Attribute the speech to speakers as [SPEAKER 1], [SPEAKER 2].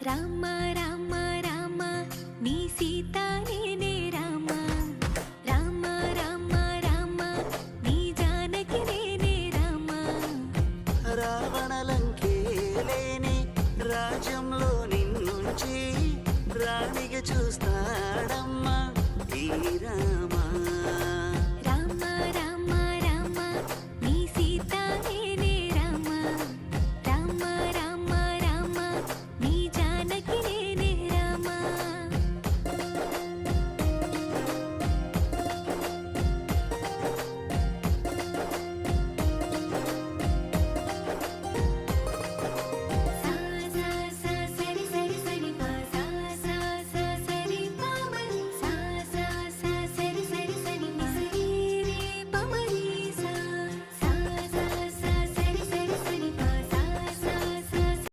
[SPEAKER 1] రామ రామ రామ నీ సీత నేనే రామ రామ రామ రామ నీ జానకి నేనే రామ
[SPEAKER 2] రావణ లంకే లేని రాజ్యంలో